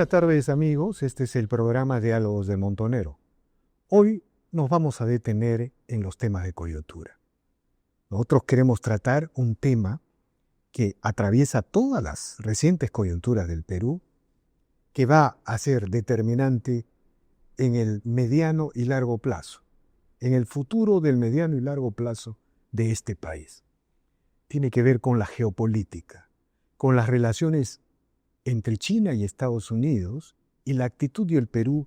Buenas tardes amigos, este es el programa Diálogos de Montonero. Hoy nos vamos a detener en los temas de coyuntura. Nosotros queremos tratar un tema que atraviesa todas las recientes coyunturas del Perú, que va a ser determinante en el mediano y largo plazo, en el futuro del mediano y largo plazo de este país. Tiene que ver con la geopolítica, con las relaciones entre China y Estados Unidos y la actitud del Perú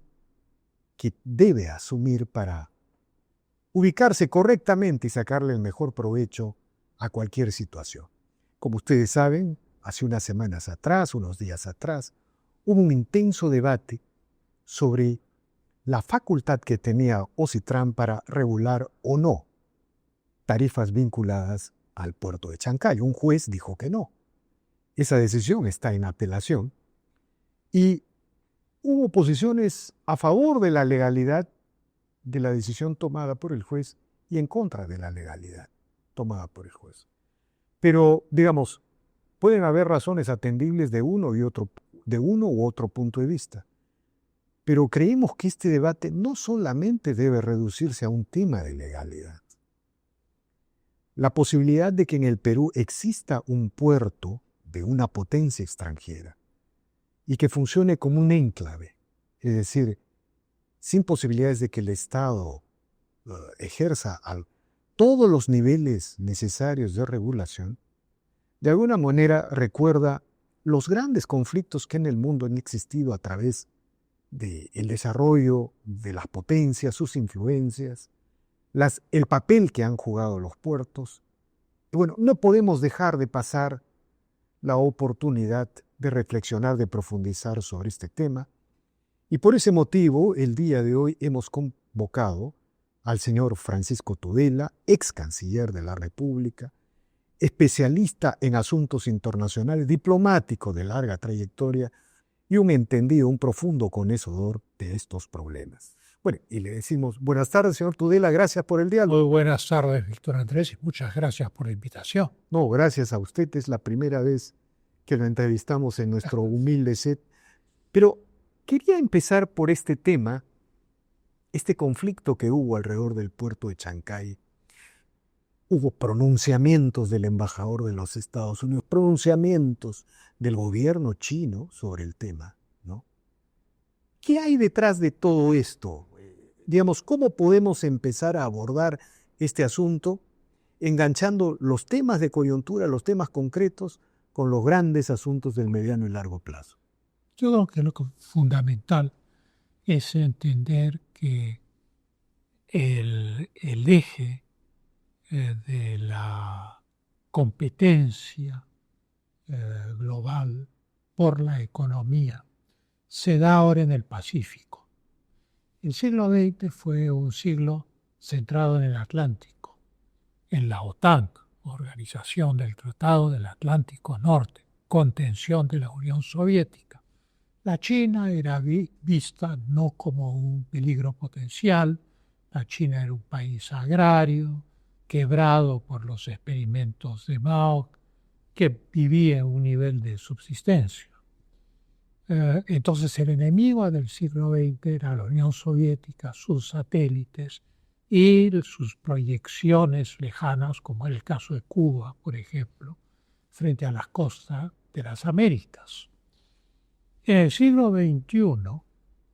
que debe asumir para ubicarse correctamente y sacarle el mejor provecho a cualquier situación. Como ustedes saben, hace unas semanas atrás, unos días atrás, hubo un intenso debate sobre la facultad que tenía OSITRAN para regular o no tarifas vinculadas al puerto de Chancay. Un juez dijo que no. Esa decisión está en apelación y hubo posiciones a favor de la legalidad de la decisión tomada por el juez y en contra de la legalidad tomada por el juez. Pero, digamos, pueden haber razones atendibles de uno u otro punto de vista. Pero creemos que este debate no solamente debe reducirse a un tema de legalidad. La posibilidad de que en el Perú exista un puerto de una potencia extranjera y que funcione como un enclave, es decir, sin posibilidades de que el Estado ejerza todos los niveles necesarios de regulación, de alguna manera recuerda los grandes conflictos que en el mundo han existido a través del desarrollo de las potencias, sus influencias, el papel que han jugado los puertos. Y bueno, no podemos dejar de pasar la oportunidad de reflexionar, de profundizar sobre este tema. Y por ese motivo, el día de hoy hemos convocado al señor Francisco Tudela, ex canciller de la República, especialista en asuntos internacionales, diplomático de larga trayectoria y un entendido, un profundo conocedor de estos problemas. Bueno, y le decimos buenas tardes, señor Tudela, gracias por el diálogo. Muy buenas tardes, Víctor Andrés, y muchas gracias por la invitación. No, gracias a usted, es la primera vez que lo entrevistamos en nuestro humilde set. Pero quería empezar por este tema, este conflicto que hubo alrededor del puerto de Chancay. Hubo pronunciamientos del embajador de los Estados Unidos, pronunciamientos del gobierno chino sobre el tema, ¿no? ¿Qué hay detrás de todo esto? Digamos, ¿cómo podemos empezar a abordar este asunto enganchando los temas de coyuntura, los temas concretos, con los grandes asuntos del mediano y largo plazo? Yo creo que lo fundamental es entender que el eje de la competencia global por la economía se da ahora en el Pacífico. El siglo XX fue un siglo centrado en el Atlántico, en la OTAN, Organización del Tratado del Atlántico Norte, contención de la Unión Soviética. La China era vista no como un peligro potencial, la China era un país agrario, quebrado por los experimentos de Mao, que vivía en un nivel de subsistencia. Entonces el enemigo del siglo XX era la Unión Soviética, sus satélites y sus proyecciones lejanas, como el caso de Cuba, por ejemplo, frente a las costas de las Américas. En el siglo XXI,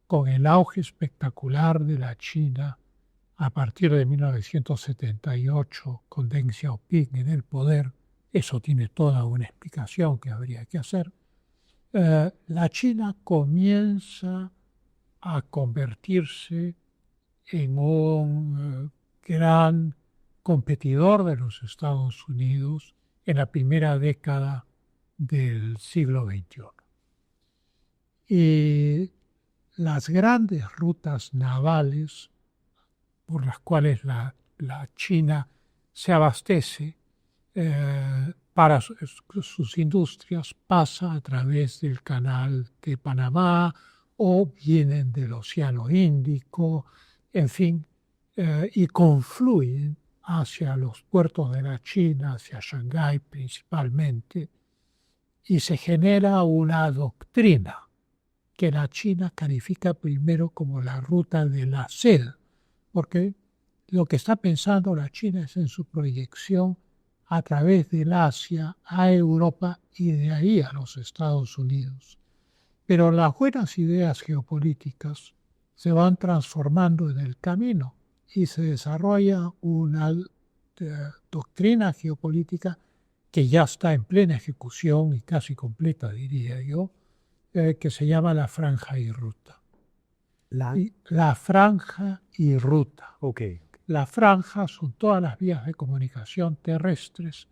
con el auge espectacular de la China a partir de 1978, con Deng Xiaoping en el poder, eso tiene toda una explicación que habría que hacer, la China comienza a convertirse en un gran competidor de los Estados Unidos en la primera década del siglo XXI. Y las grandes rutas navales por las cuales la China se abastece para sus industrias pasa a través del canal de Panamá o vienen del Océano Índico, en fin, y confluyen hacia los puertos de la China, hacia Shanghái principalmente, y se genera una doctrina que la China califica primero como la ruta de la seda, porque lo que está pensando la China es en su proyección a través del Asia a Europa y de ahí a los Estados Unidos. Pero las buenas ideas geopolíticas se van transformando en el camino y se desarrolla una doctrina geopolítica que ya está en plena ejecución y casi completa, diría yo, que se llama la franja y ruta. La franja y ruta. Okay. La franja son todas las vías de comunicación terrestres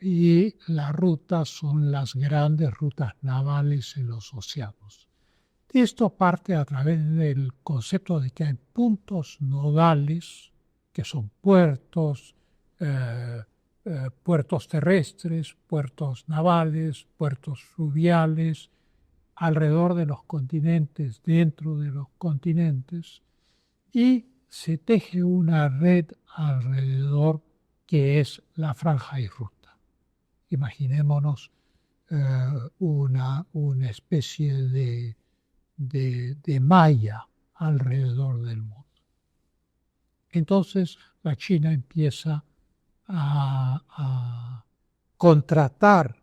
y la ruta son las grandes rutas navales en los océanos. Esto parte a través del concepto de que hay puntos nodales, que son puertos, puertos terrestres, puertos navales, puertos fluviales, alrededor de los continentes, dentro de los continentes, y se teje una red alrededor que es la franja y ruta. Imaginémonos una especie de malla alrededor del mundo. Entonces la China empieza a contratar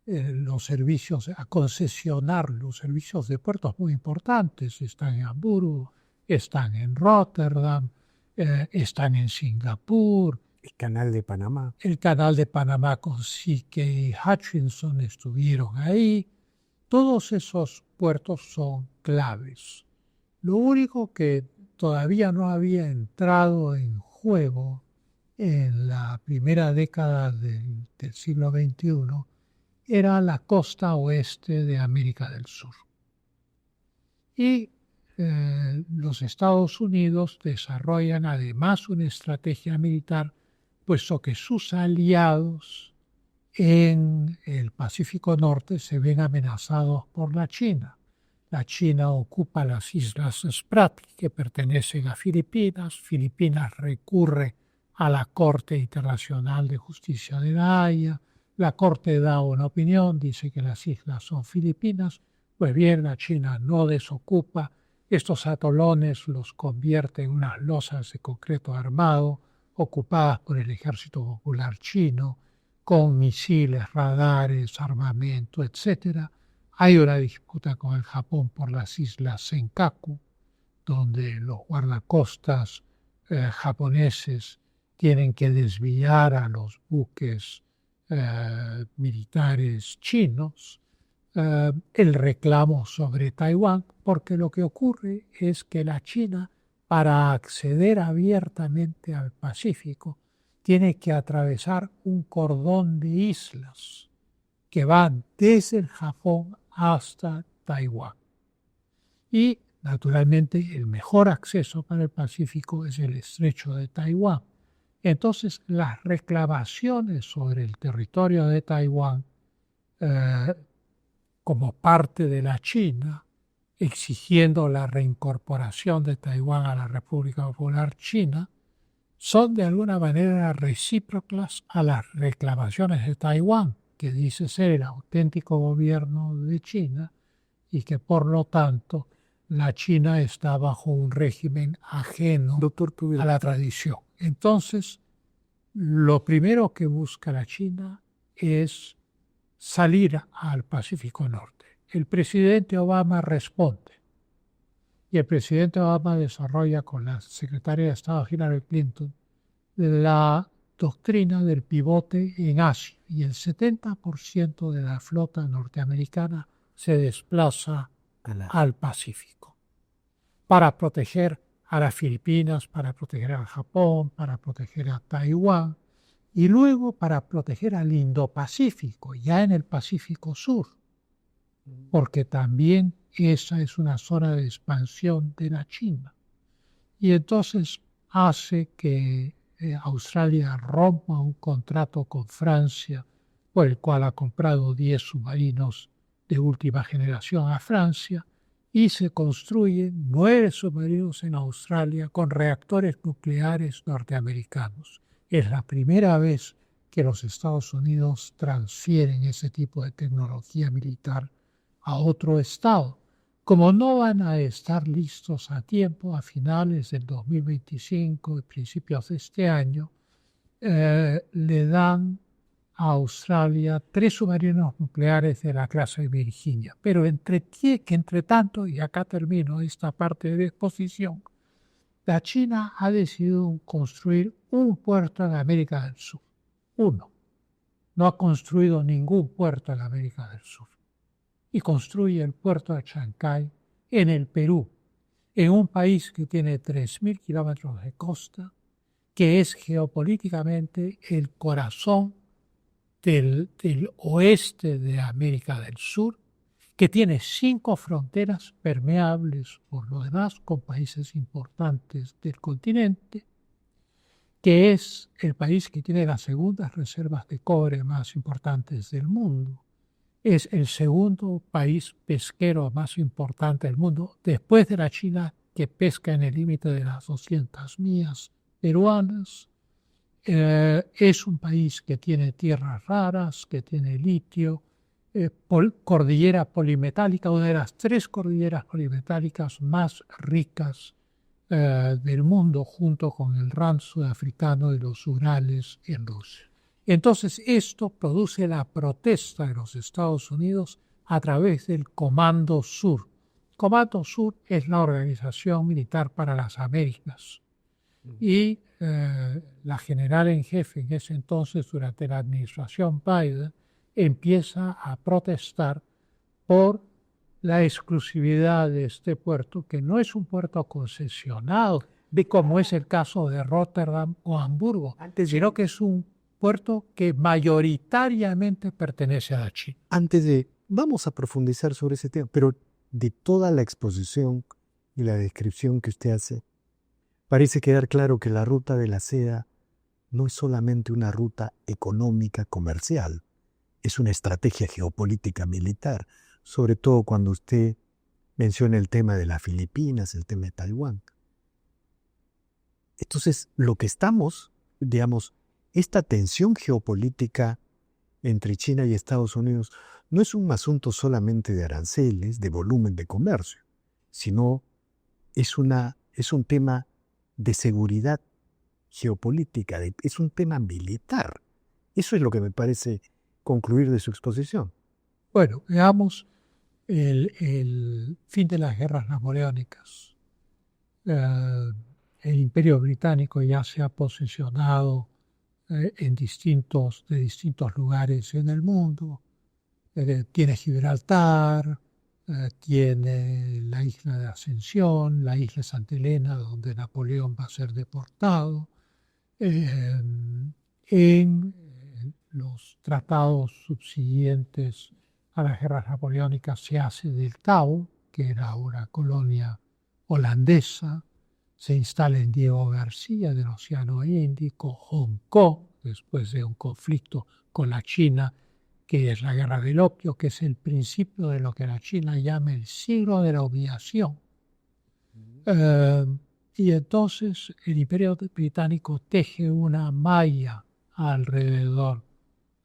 los servicios, a concesionar los servicios de puertos muy importantes. Están en Hamburgo, están en Rotterdam, están en Singapur. El Canal de Panamá. El Canal de Panamá con C.K. Hutchinson estuvieron ahí. Todos esos puertos son claves. Lo único que todavía no había entrado en juego en la primera década del siglo XXI era la costa oeste de América del Sur. Y los Estados Unidos desarrollan además una estrategia militar, puesto que sus aliados en el Pacífico Norte se ven amenazados por la China. La China ocupa las islas Spratly, que pertenecen a Filipinas. Filipinas recurre a la Corte Internacional de Justicia de La Haya. La Corte da una opinión, dice que las islas son filipinas. Pues bien, la China no desocupa. Estos atolones los convierte en unas losas de concreto armado ocupadas por el Ejército Popular Chino, con misiles, radares, armamento, etc. Hay una disputa con el Japón por las islas Senkaku, donde los guardacostas japoneses tienen que desviar a los buques militares chinos. El reclamo sobre Taiwán, porque lo que ocurre es que la China, para acceder abiertamente al Pacífico, tiene que atravesar un cordón de islas que van desde el Japón hasta Taiwán. Y, naturalmente, el mejor acceso para el Pacífico es el estrecho de Taiwán. Entonces, las reclamaciones sobre el territorio de Taiwán como parte de la China, exigiendo la reincorporación de Taiwán a la República Popular China, son de alguna manera recíprocas a las reclamaciones de Taiwán, que dice ser el auténtico gobierno de China y que por lo tanto la China está bajo un régimen ajeno a la tradición. Entonces, lo primero que busca la China es salir al Pacífico Norte. El presidente Obama responde y el presidente Obama desarrolla con la secretaria de Estado Hillary Clinton la doctrina del pivote en Asia y el 70% de la flota norteamericana se desplaza al Pacífico para proteger a las Filipinas, para proteger a Japón, para proteger a Taiwán y luego para proteger al Indo-Pacífico, ya en el Pacífico Sur, porque también esa es una zona de expansión de la China. Y entonces hace que Australia rompa un contrato con Francia, por el cual ha comprado 10 submarinos de última generación a Francia, y se construyen 9 submarinos en Australia con reactores nucleares norteamericanos. Es la primera vez que los Estados Unidos transfieren ese tipo de tecnología militar a otro estado. Como no van a estar listos a tiempo, a finales del 2025 y principios de este año, le dan a Australia 3 submarinos nucleares de la clase Virginia. Pero entre tanto, y acá termino esta parte de exposición, la China ha decidido construir un puerto en América del Sur. Uno. No ha construido ningún puerto en América del Sur. Y construye el puerto de Chancay en el Perú, en un país que tiene 3.000 kilómetros de costa, que es geopolíticamente el corazón del oeste de América del Sur, que tiene 5 fronteras permeables por lo demás con países importantes del continente, que es el país que tiene las segundas reservas de cobre más importantes del mundo. Es el segundo país pesquero más importante del mundo, después de la China, que pesca en el límite de las 200 millas peruanas. Es un país que tiene tierras raras, que tiene litio, cordillera polimetálica, una de las 3 cordilleras polimetálicas más ricas del mundo, junto con el Ran sudafricano y los Urales en Rusia. Entonces esto produce la protesta de los Estados Unidos a través del Comando Sur. Comando Sur es la organización militar para las Américas. Y la general en jefe en ese entonces, durante la administración Biden, empieza a protestar por la exclusividad de este puerto, que no es un puerto concesionado, como es el caso de Rotterdam o Hamburgo, sino que es un puerto que mayoritariamente pertenece a la China. Vamos a profundizar sobre ese tema, pero de toda la exposición y la descripción que usted hace, parece quedar claro que la ruta de la seda no es solamente una ruta económica comercial, es una estrategia geopolítica militar, sobre todo cuando usted menciona el tema de las Filipinas, el tema de Taiwán. Entonces, lo que estamos, digamos, esta tensión geopolítica entre China y Estados Unidos no es un asunto solamente de aranceles, de volumen de comercio, sino es un tema de seguridad geopolítica, es un tema militar. Eso es lo que me parece concluir de su exposición. Bueno, veamos el fin de las guerras napoleónicas. El Imperio Británico ya se ha posicionado de distintos lugares en el mundo. Tiene Gibraltar, tiene la isla de Ascensión, la isla de Santa Elena, donde Napoleón va a ser deportado. En los tratados subsiguientes a las guerras napoleónicas se hace del Tao, que era una colonia holandesa, se instala en Diego García del Océano Índico, Hong Kong, después de un conflicto con la China, que es la guerra del opio, que es el principio de lo que la China llama el siglo de la humillación. Y entonces el Imperio Británico teje una malla alrededor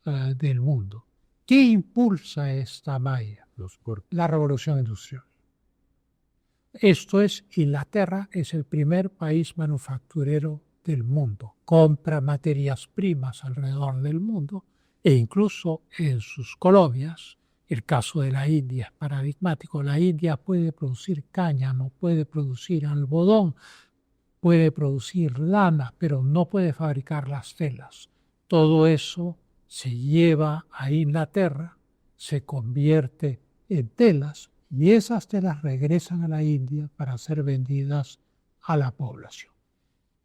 del mundo. ¿Qué impulsa esta malla? La revolución industrial. Esto es, Inglaterra es el primer país manufacturero del mundo. Compra materias primas alrededor del mundo e incluso en sus colonias. El caso de la India es paradigmático. La India puede producir cáñamo, puede producir algodón, puede producir lana, pero no puede fabricar las telas. Todo eso se lleva a Inglaterra, se convierte en telas y esas telas regresan a la India para ser vendidas a la población.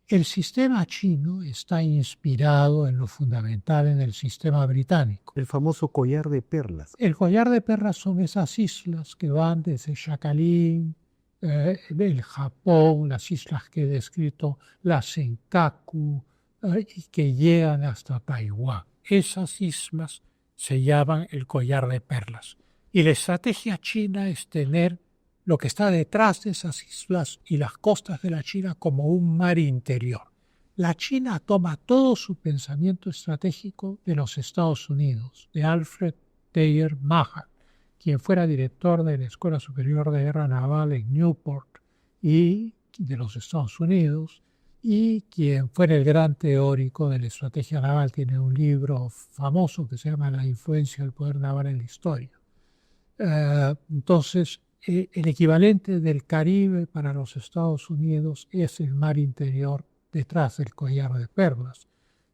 El sistema chino está inspirado en lo fundamental en el sistema británico. El famoso collar de perlas. El collar de perlas son esas islas que van desde Sakhalin, el Japón, las islas que he descrito, la Senkaku, y que llegan hasta Taiwán. Esas islas se llaman el collar de perlas. Y la estrategia china es tener lo que está detrás de esas islas y las costas de la China como un mar interior. La China toma todo su pensamiento estratégico de los Estados Unidos, de Alfred Thayer Mahan, quien fuera director de la Escuela Superior de Guerra Naval en Newport y de los Estados Unidos, y quien fuera el gran teórico de la estrategia naval. Tiene un libro famoso que se llama La influencia del poder naval en la historia. Entonces, el equivalente del Caribe para los Estados Unidos es el mar interior detrás del collar de perlas.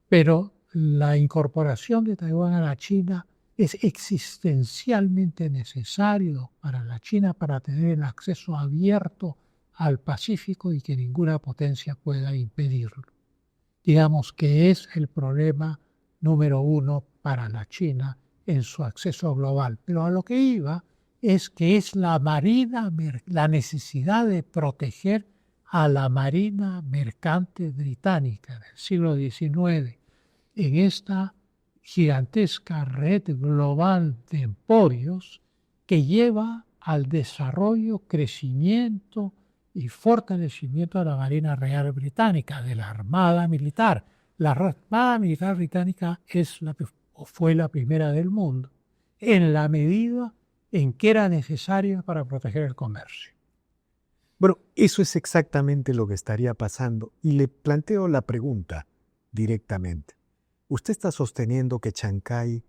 Pero la incorporación de Taiwán a la China es existencialmente necesario para la China para tener el acceso abierto al Pacífico y que ninguna potencia pueda impedirlo. Digamos que es el problema número uno para la China en su acceso global. Pero a lo que iba es que es la marina, la necesidad de proteger a la marina mercante británica del siglo XIX en esta gigantesca red global de emporios que lleva al desarrollo, crecimiento y fortalecimiento de la Marina Real Británica, de la Armada Militar. La Armada Militar Británica fue la primera del mundo, en la medida en que era necesaria para proteger el comercio. Bueno, eso es exactamente lo que estaría pasando. Y le planteo la pregunta directamente. ¿Usted está sosteniendo que Chancay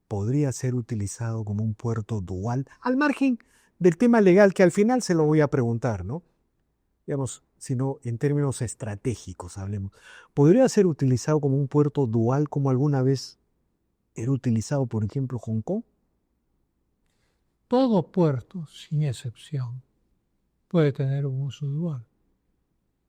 podría ser utilizado como un puerto dual, al margen del tema legal que al final se lo voy a preguntar, ¿no? Digamos, sino en términos estratégicos, hablemos. ¿Podría ser utilizado como un puerto dual como alguna vez era utilizado, por ejemplo, Hong Kong? Todo puerto, sin excepción, puede tener un uso dual.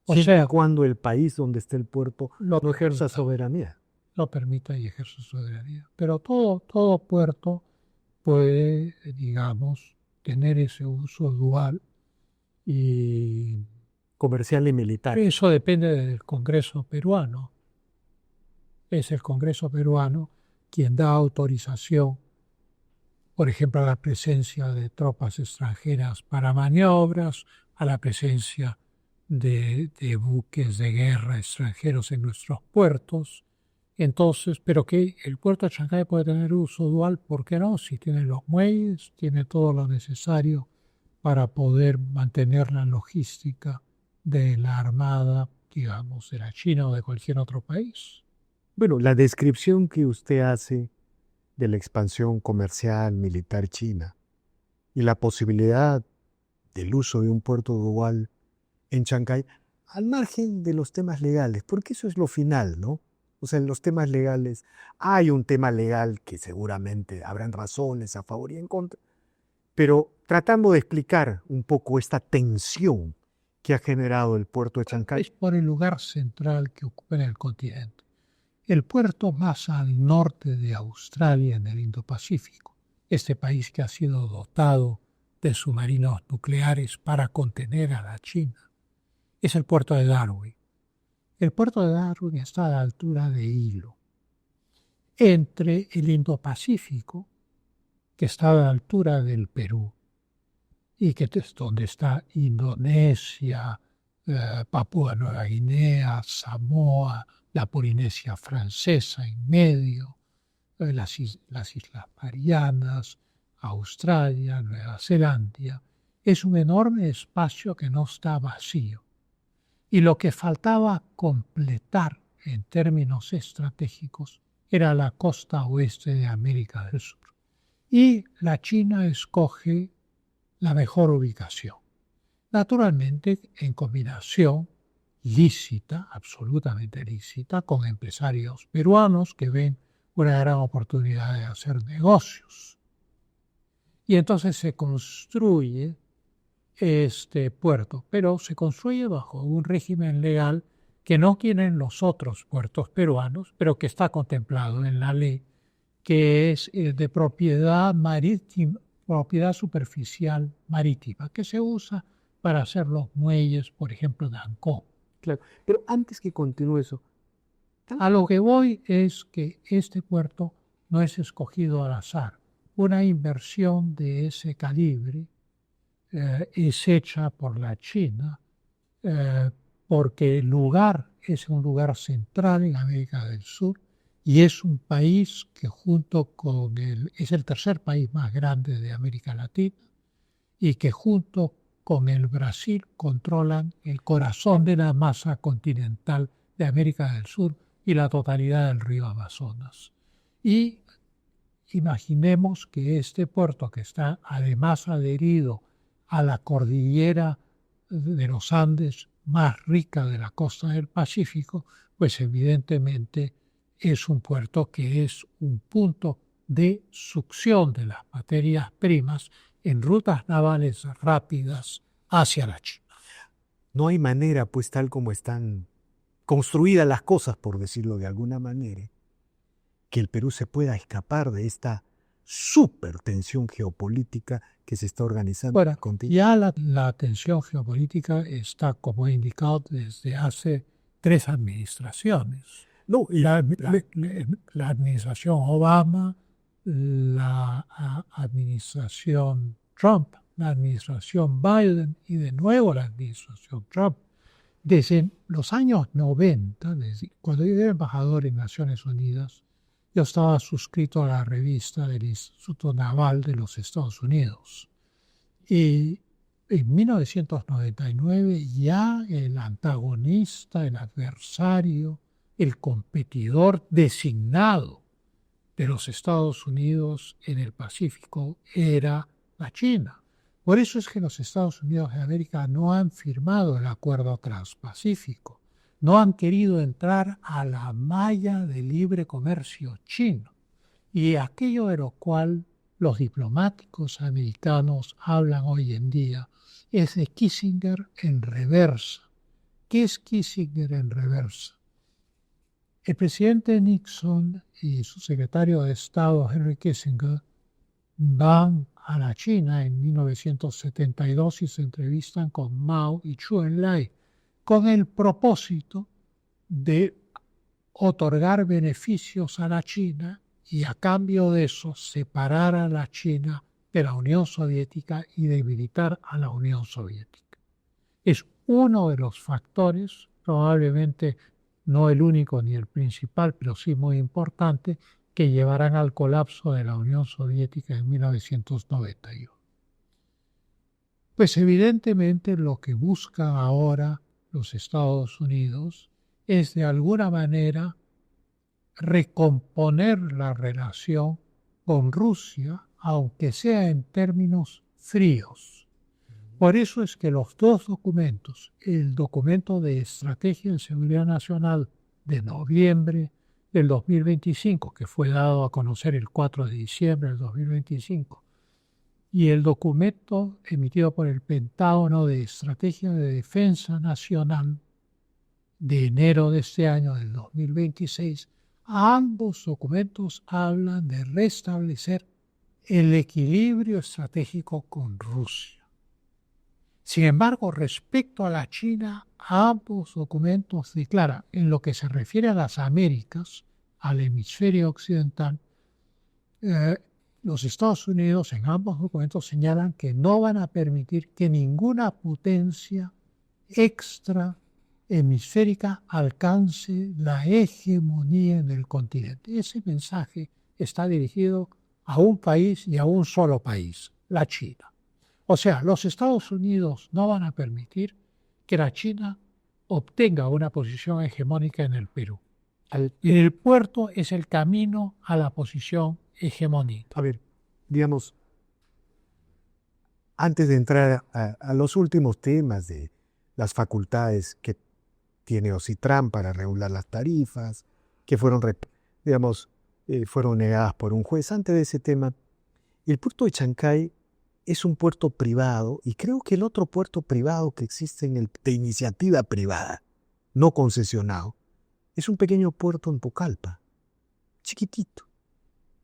O sea, cuando el país donde esté el puerto no ejerza soberanía. Lo permita y ejerce soberanía. Pero todo puerto puede, digamos, tener ese uso dual y comercial y militar. Eso depende del Congreso peruano. Es el Congreso peruano quien da autorización, por ejemplo, a la presencia de tropas extranjeras para maniobras, a la presencia de buques de guerra extranjeros en nuestros puertos. Entonces, pero que el puerto de Chancay puede tener uso dual, ¿por qué no? Si tiene los muelles, tiene todo lo necesario para poder mantener la logística de la armada, digamos, de la China o de cualquier otro país. Bueno, la descripción que usted hace de la expansión comercial, militar china y la posibilidad del uso de un puerto dual en Chancay, al margen de los temas legales, porque eso es lo final, ¿no? O sea, en los temas legales hay un tema legal que seguramente habrán razones a favor y en contra, pero tratando de explicar un poco esta tensión que ha generado el puerto de Chancay. Es por el lugar central que ocupa en el continente. El puerto más al norte de Australia, en el Indo-Pacífico, este país que ha sido dotado de submarinos nucleares para contener a la China, es el puerto de Darwin. El puerto de Darwin está a la altura de Hilo, entre el Indo-Pacífico, que está a la altura del Perú, y que es donde está Indonesia, Papúa Nueva Guinea, Samoa, la Polinesia Francesa en medio, las Islas Marianas, Australia, Nueva Zelanda. Es un enorme espacio que no está vacío. Y lo que faltaba completar en términos estratégicos era la costa oeste de América del Sur. Y la China escoge la mejor ubicación. Naturalmente, en combinación lícita, absolutamente lícita, con empresarios peruanos que ven una gran oportunidad de hacer negocios. Y entonces se construye este puerto, pero se construye bajo un régimen legal que no tienen los otros puertos peruanos, pero que está contemplado en la ley, que es de propiedad marítima, propiedad superficial marítima, que se usa para hacer los muelles, por ejemplo, de Ancón. Claro, pero antes que continúe eso, a lo que voy es que este puerto no es escogido al azar. Una inversión de ese calibre es hecha por la China porque el lugar es un lugar central en América del Sur y es un país que es el tercer país más grande de América Latina y que junto con el Brasil controlan el corazón de la masa continental de América del Sur y la totalidad del río Amazonas. Y imaginemos que este puerto, que está además adherido a la cordillera de los Andes más rica de la costa del Pacífico, pues evidentemente es un puerto que es un punto de succión de las materias primas en rutas navales rápidas hacia la China. No hay manera, pues tal como están construidas las cosas, por decirlo de alguna manera, que el Perú se pueda escapar de esta supertensión geopolítica que se está organizando. Bueno, ya la tensión geopolítica está, como he indicado, desde hace 3 administraciones. No, La administración Obama, la administración Trump, la administración Biden y de nuevo la administración Trump. Desde los años 90, cuando yo era embajador en Naciones Unidas, yo estaba suscrito a la revista del Instituto Naval de los Estados Unidos. Y en 1999 ya el antagonista, el adversario, el competidor designado de los Estados Unidos en el Pacífico era la China. Por eso es que los Estados Unidos de América no han firmado el Acuerdo Transpacífico, no han querido entrar a la malla de libre comercio chino, y aquello de lo cual los diplomáticos americanos hablan hoy en día es de Kissinger en reversa. ¿Qué es Kissinger en reversa? El presidente Nixon y su secretario de Estado, Henry Kissinger, van a la China en 1972 y se entrevistan con Mao y Zhou Enlai con el propósito de otorgar beneficios a la China y a cambio de eso separar a la China de la Unión Soviética y debilitar a la Unión Soviética. Es uno de los factores, probablemente no el único ni el principal, pero sí muy importante, que llevarán al colapso de la Unión Soviética en 1991. Pues evidentemente lo que buscan ahora los Estados Unidos es de alguna manera recomponer la relación con Rusia, aunque sea en términos fríos. Por eso es que los 2 documentos, el documento de Estrategia de Seguridad Nacional de noviembre del 2025, que fue dado a conocer el 4 de diciembre del 2025, y el documento emitido por el Pentágono de Estrategia de Defensa Nacional de enero de este año, del 2026, ambos documentos hablan de restablecer el equilibrio estratégico con Rusia. Sin embargo, respecto a la China, ambos documentos declaran, en lo que se refiere a las Américas, al hemisferio occidental, los Estados Unidos en ambos documentos señalan que no van a permitir que ninguna potencia extra hemisférica alcance la hegemonía en el continente. Ese mensaje está dirigido a un país y a un solo país, la China. O sea, los Estados Unidos no van a permitir que la China obtenga una posición hegemónica en el Perú. Y el puerto es el camino a la posición hegemónica. A ver, digamos, antes de entrar a los últimos temas de las facultades que tiene OCITRAN para regular las tarifas, que fueron negadas por un juez. Antes de ese tema, el puerto de Chancay es un puerto privado y creo que el otro puerto privado que existe de iniciativa privada, no concesionado, es un pequeño puerto en Pucallpa, chiquitito.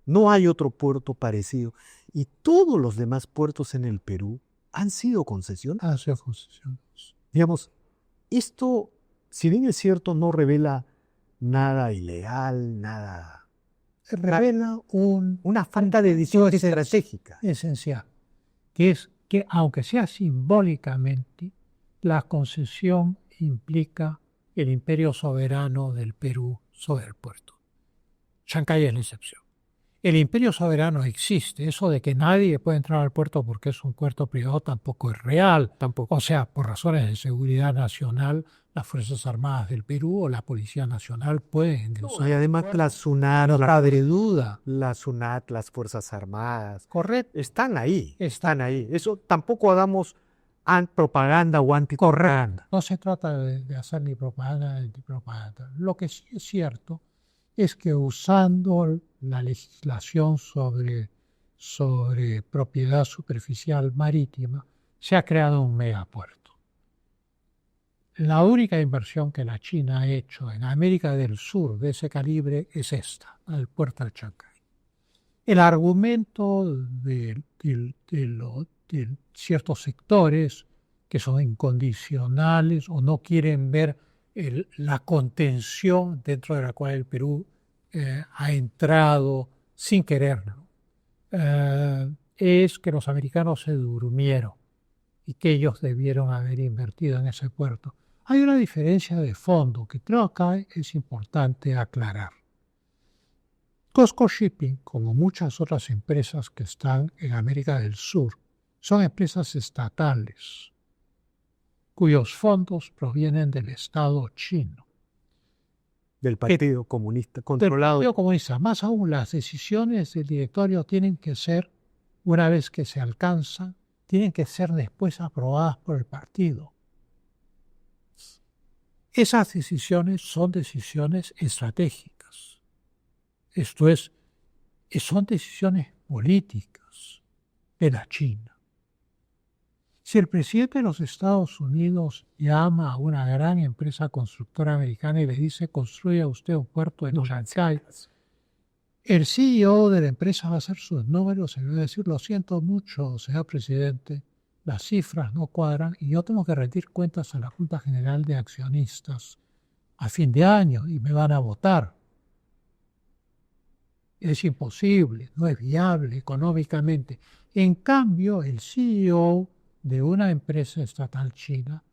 No hay otro puerto parecido. Y todos los demás puertos en el Perú han sido concesionados. Han sido concesionados. Digamos, esto, si bien es cierto, no revela nada ilegal, nada... Revela una falta de decisión estratégica. Esencial, que es que, aunque sea simbólicamente, la concesión implica el imperio soberano del Perú sobre el puerto. Chancay es la excepción. El imperio soberano existe. Eso de que nadie puede entrar al puerto porque es un puerto privado tampoco es real. Tampoco. O sea, por razones de seguridad nacional, las Fuerzas Armadas del Perú o la Policía Nacional pueden ingresar. Y además la SUNAT, No cabe duda. la SUNAT, las Fuerzas Armadas, Correcto. están ahí, Está están ahí. Eso tampoco hagamos propaganda o antipropaganda. No se trata de hacer ni propaganda ni antipropaganda. Lo que sí es cierto es que usando la legislación sobre propiedad superficial marítima, se ha creado un megapuerto. La única inversión que la China ha hecho en América del Sur de ese calibre es esta, el puerto de Chancay. El argumento de ciertos sectores que son incondicionales o no quieren ver la contención dentro de la cual el Perú ha entrado sin quererlo, es que los americanos se durmieron y que ellos debieron haber invertido en ese puerto. Hay una diferencia de fondo que creo acá es importante aclarar. COSCO Shipping, como muchas otras empresas que están en América del Sur, son empresas estatales cuyos fondos provienen del Estado chino. Del Partido Comunista controlado. Del Partido Comunista. Más aún, las decisiones del directorio tienen que ser, una vez que se alcanzan, tienen que ser después aprobadas por el partido. Esas decisiones son decisiones estratégicas. Esto es, son decisiones políticas de la China. Si el presidente de los Estados Unidos llama a una gran empresa constructora americana y le dice construya usted un puerto en Chancay, el CEO de la empresa va a hacer sus números y va a decir, lo siento mucho, señor presidente, las cifras no cuadran y yo tengo que rendir cuentas a la Junta General de Accionistas a fin de año y me van a votar. Es imposible, no es viable económicamente. En cambio, el CEO de una empresa estatal china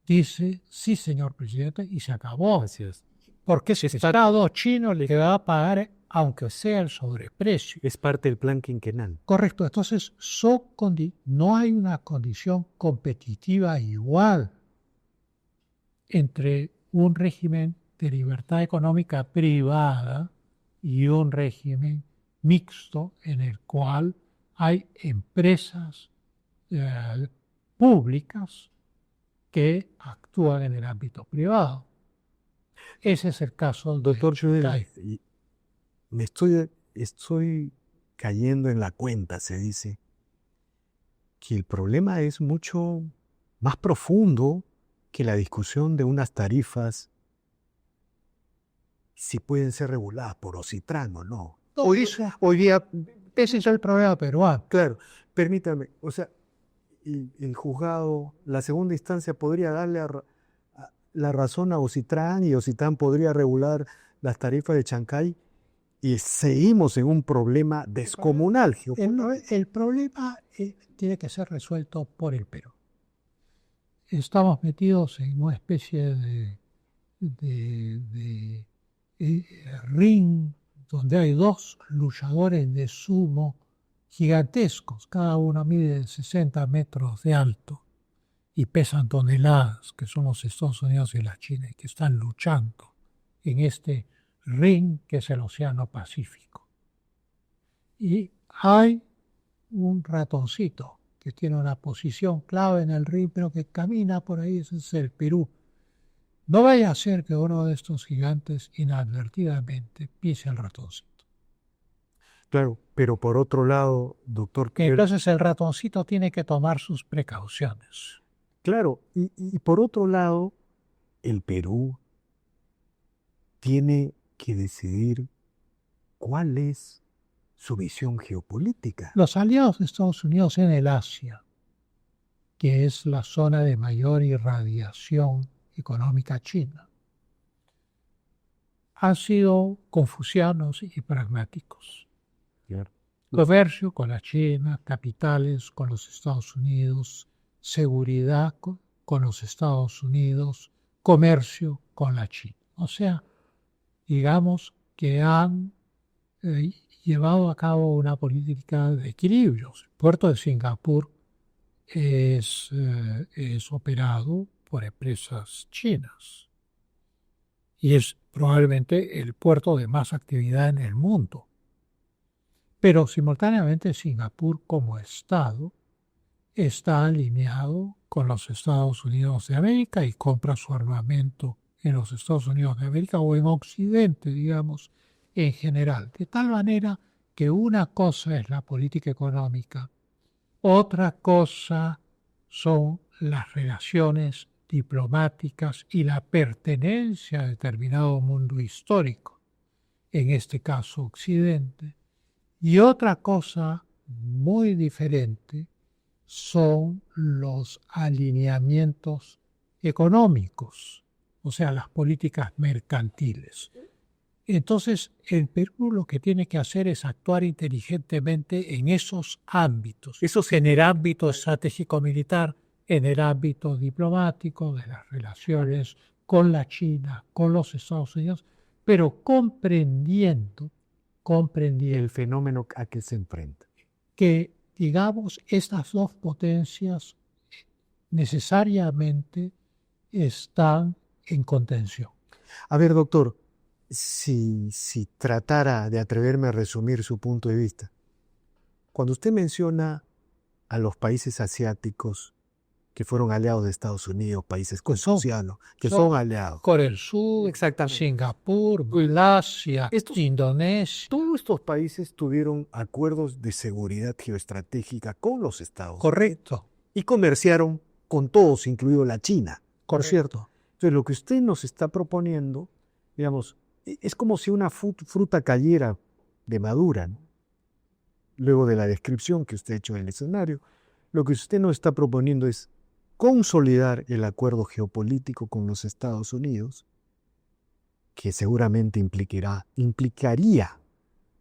dice, sí, señor presidente, y se acabó. Así es. Porque ese Estado chino le va a pagar, aunque sea el sobreprecio. Es parte del plan quinquenal. Correcto. Entonces, no hay una condición competitiva igual entre un régimen de libertad económica privada y un régimen mixto en el cual hay empresas públicas que actúan en el ámbito privado. Ese es el caso del Doctor Schroeder, me estoy cayendo en la cuenta, se dice, que el problema es mucho más profundo que la discusión de unas tarifas si pueden ser reguladas por Ocitran o no. Hoy día, ese es el problema peruano. Claro, permítame, o sea, el juzgado, la segunda instancia podría darle la razón a Ocitran y Ocitran podría regular las tarifas de Chancay y seguimos en un problema descomunal. El problema tiene que ser resuelto por el Perú. Estamos metidos en una especie de ring donde hay dos luchadores de sumo gigantescos, cada uno mide 60 metros de alto y pesan toneladas, que son los Estados Unidos y la China, y que están luchando en este ring que es el Océano Pacífico. Y hay un ratoncito que tiene una posición clave en el ring, pero que camina por ahí, ese es el Perú. No vaya a ser que uno de estos gigantes inadvertidamente pise el ratoncito. Claro, pero por otro lado, doctor... Entonces el ratoncito tiene que tomar sus precauciones. Claro, y por otro lado, el Perú tiene que decidir cuál es su visión geopolítica. Los aliados de Estados Unidos en el Asia, que es la zona de mayor irradiación económica china, han sido confucianos y pragmáticos. Claro. Comercio con la China, capitales con los Estados Unidos, seguridad con los Estados Unidos, comercio con la China. O sea, digamos que han llevado a cabo una política de equilibrios. El puerto de Singapur es operado por empresas chinas y es probablemente el puerto de más actividad en el mundo. Pero simultáneamente Singapur como Estado está alineado con los Estados Unidos de América y compra su armamento en los Estados Unidos de América o en Occidente, digamos, en general. De tal manera que una cosa es la política económica, otra cosa son las relaciones diplomáticas y la pertenencia a determinado mundo histórico, en este caso Occidente, y otra cosa muy diferente son los alineamientos económicos, o sea, las políticas mercantiles. Entonces, el Perú lo que tiene que hacer es actuar inteligentemente en esos ámbitos, en el ámbito estratégico-militar, en el ámbito diplomático, de las relaciones con la China, con los Estados Unidos, pero comprendiendo El fenómeno a que se enfrenta. que, digamos, estas dos potencias necesariamente están en contención. A ver, doctor, si tratara de atreverme a resumir su punto de vista, cuando usted menciona a los países asiáticos que fueron aliados de Estados Unidos, países confucianos, que son aliados. Corea del Sur, Exactamente. Singapur, Malasia, Indonesia. Todos estos países tuvieron acuerdos de seguridad geoestratégica con los Estados Unidos. Correcto. Y comerciaron con todos, incluido la China. ¿No es cierto? Entonces, lo que usted nos está proponiendo, digamos, es como si una fruta cayera de madura, ¿no? Luego de la descripción que usted ha hecho del escenario, lo que usted nos está proponiendo es consolidar el acuerdo geopolítico con los Estados Unidos, que seguramente implicaría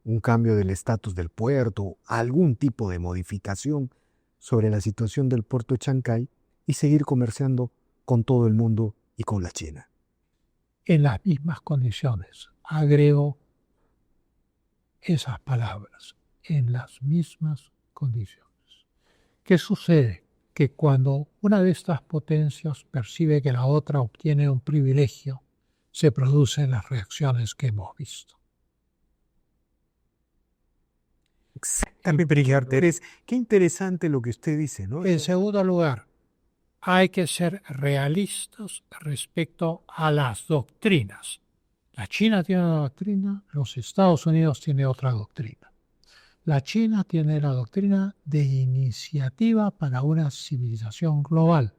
un cambio del estatus del puerto, algún tipo de modificación sobre la situación del puerto de Chancay y seguir comerciando con todo el mundo y con la China. En las mismas condiciones, agrego esas palabras, en las mismas condiciones. ¿Qué sucede? Que cuando una de estas potencias percibe que la otra obtiene un privilegio, se producen las reacciones que hemos visto. Exactamente. Qué interesante lo que usted dice, ¿no? En segundo lugar, hay que ser realistas respecto a las doctrinas. La China tiene una doctrina, los Estados Unidos tienen otra doctrina. La China tiene la doctrina de iniciativa para una civilización global,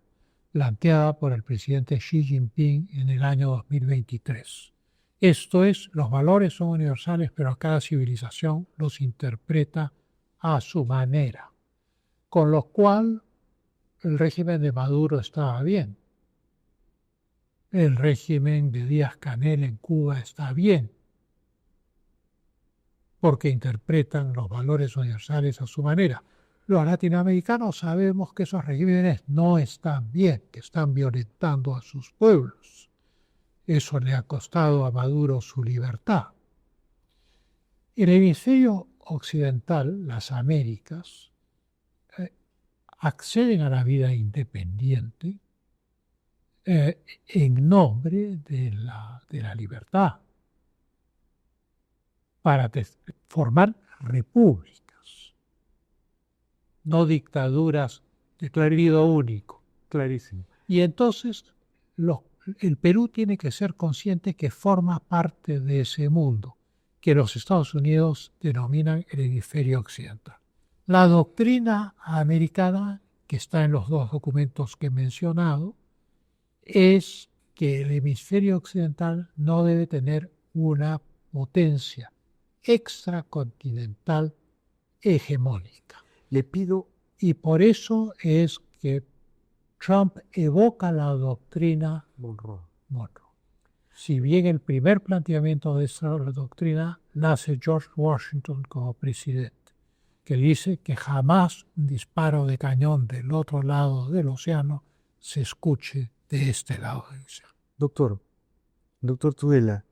planteada por el presidente Xi Jinping en el año 2023. Esto es, los valores son universales, pero cada civilización los interpreta a su manera, con lo cual el régimen de Maduro estaba bien. El régimen de Díaz-Canel en Cuba está bien, porque interpretan los valores universales a su manera. Los latinoamericanos sabemos que esos regímenes no están bien, que están violentando a sus pueblos. Eso le ha costado a Maduro su libertad. En el hemisferio occidental, las Américas acceden a la vida independiente en nombre de la libertad, para formar repúblicas, no dictaduras de clarido único. Clarísimo. Y entonces el Perú tiene que ser consciente que forma parte de ese mundo que los Estados Unidos denominan el hemisferio occidental. La doctrina americana, que está en los dos documentos que he mencionado, es que el hemisferio occidental no debe tener una potencia extracontinental hegemónica. Le pido, y por eso es que Trump evoca la doctrina Monroe. Si bien el primer planteamiento de esta doctrina nace George Washington como presidente, que dice que jamás un disparo de cañón del otro lado del océano se escuche de este lado del océano. Doctor Tudela,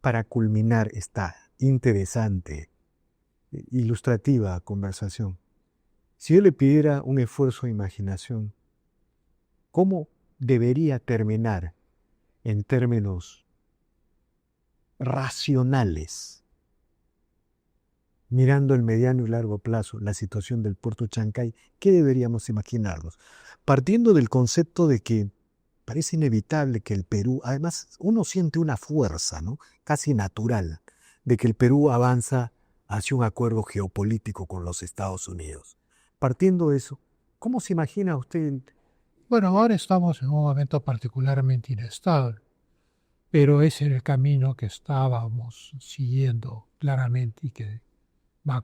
para culminar esta interesante, ilustrativa conversación. Si yo le pidiera un esfuerzo de imaginación, ¿cómo debería terminar en términos racionales, mirando el mediano y largo plazo, la situación del puerto Chancay? ¿Qué deberíamos imaginarnos? Partiendo del concepto de que parece inevitable que el Perú, además uno siente una fuerza, ¿no?, casi natural, de que el Perú avanza hacia un acuerdo geopolítico con los Estados Unidos. Partiendo de eso, ¿cómo se imagina usted? Bueno, ahora estamos en un momento particularmente inestable, pero ese era el camino que estábamos siguiendo claramente y que va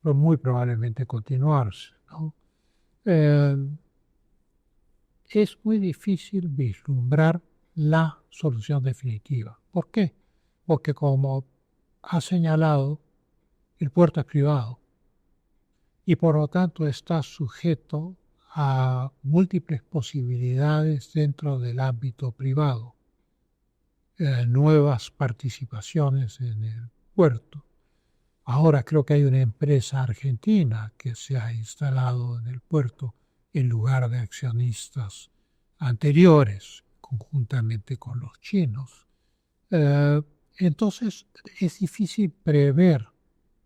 muy probablemente continuarse, ¿no? Es muy difícil vislumbrar la solución definitiva. ¿Por qué? Porque como ha señalado, el puerto es privado y por lo tanto está sujeto a múltiples posibilidades dentro del ámbito privado, nuevas participaciones en el puerto. Ahora creo que hay una empresa argentina que se ha instalado en el puerto en lugar de accionistas anteriores, conjuntamente con los chinos. Entonces es difícil prever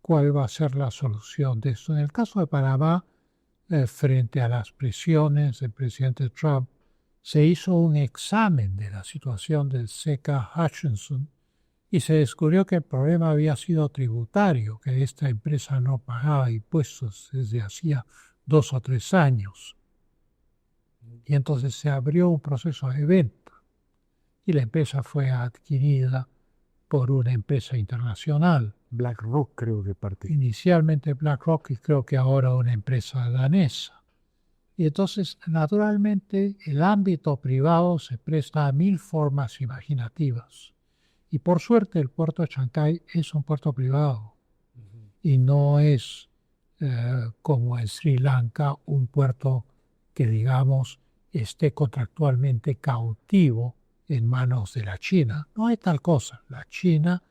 cuál va a ser la solución de esto. En el caso de Panamá, frente a las presiones del presidente Trump, se hizo un examen de la situación del C.K. Hutchinson y se descubrió que el problema había sido tributario, que esta empresa no pagaba impuestos desde hacía 2 o 3 años. Y entonces se abrió un proceso de venta y la empresa fue adquirida por una empresa internacional. BlackRock creo que partió. Inicialmente BlackRock y creo que ahora una empresa danesa. Y entonces, naturalmente, el ámbito privado se presta a 1000 formas imaginativas. Y por suerte el puerto de Chancay es un puerto privado y no es como en Sri Lanka un puerto que digamos esté contractualmente cautivo en manos de la China. No hay tal cosa. La China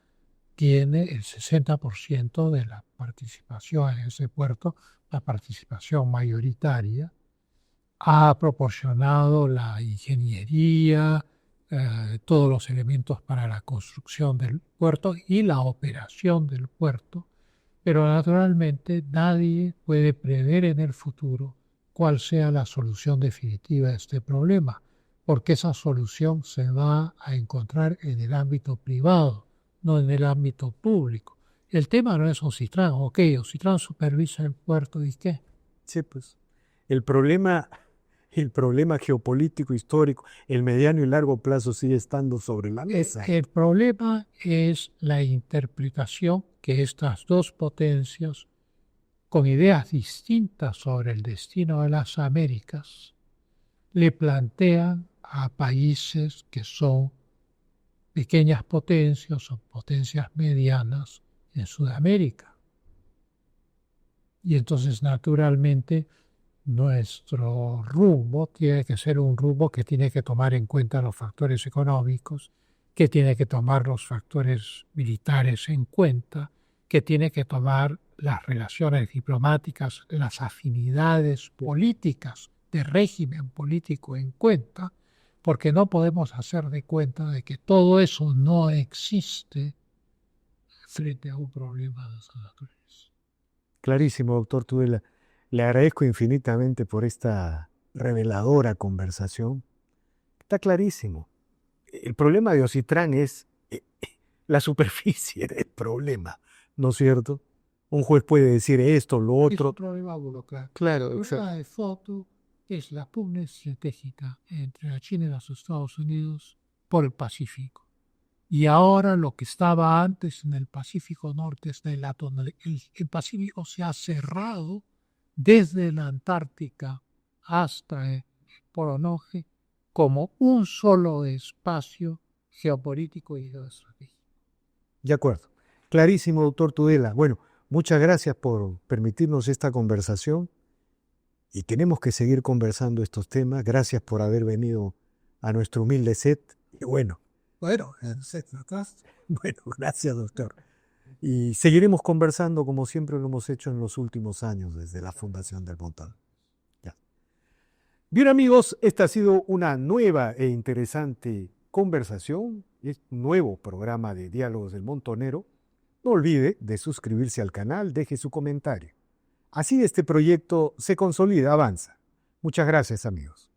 tiene el 60% de la participación en ese puerto, la participación mayoritaria. Ha proporcionado la ingeniería, todos los elementos para la construcción del puerto y la operación del puerto, pero naturalmente nadie puede prever en el futuro cuál sea la solución definitiva de este problema, porque esa solución se va a encontrar en el ámbito privado, no en el ámbito público. El tema no es Ocitrán, ok, Ocitrán supervisa el puerto y ¿qué? Sí, pues el problema geopolítico, histórico, el mediano y largo plazo sigue estando sobre la mesa. El problema es la interpretación que estas dos potencias, con ideas distintas sobre el destino de las Américas, le plantean a países que son pequeñas potencias o potencias medianas en Sudamérica. Y entonces, naturalmente, nuestro rumbo tiene que ser un rumbo que tiene que tomar en cuenta los factores económicos, que tiene que tomar los factores militares en cuenta, que tiene que tomar las relaciones diplomáticas, las afinidades políticas de régimen político en cuenta, porque no podemos hacer de cuenta de que todo eso no existe frente a un problema de esa naturaleza. Clarísimo, doctor Tudela. Le agradezco infinitamente por esta reveladora conversación. Está clarísimo. El problema de Ocitrán es la superficie del problema, ¿no es cierto? Un juez puede decir esto, lo otro. Es un problema burocrático. Claro, El problema de fondo es la pugna estratégica entre la China y los Estados Unidos por el Pacífico. Y ahora lo que estaba antes en el Pacífico Norte está en el Pacífico se ha cerrado desde la Antártica hasta el Polo Norte como un solo espacio geopolítico y geoestratégico. De acuerdo. Clarísimo, doctor Tudela. Bueno, muchas gracias por permitirnos esta conversación y tenemos que seguir conversando estos temas. Gracias por haber venido a nuestro humilde set. Y bueno, Bueno, se trataste. bueno, gracias, doctor. Y seguiremos conversando como siempre lo hemos hecho en los últimos años desde la Fundación del Montonero. Ya. Bien amigos, esta ha sido una nueva e interesante conversación, es un nuevo programa de Diálogos del Montonero. No olvide de suscribirse al canal, deje su comentario. Así este proyecto se consolida, avanza. Muchas gracias amigos.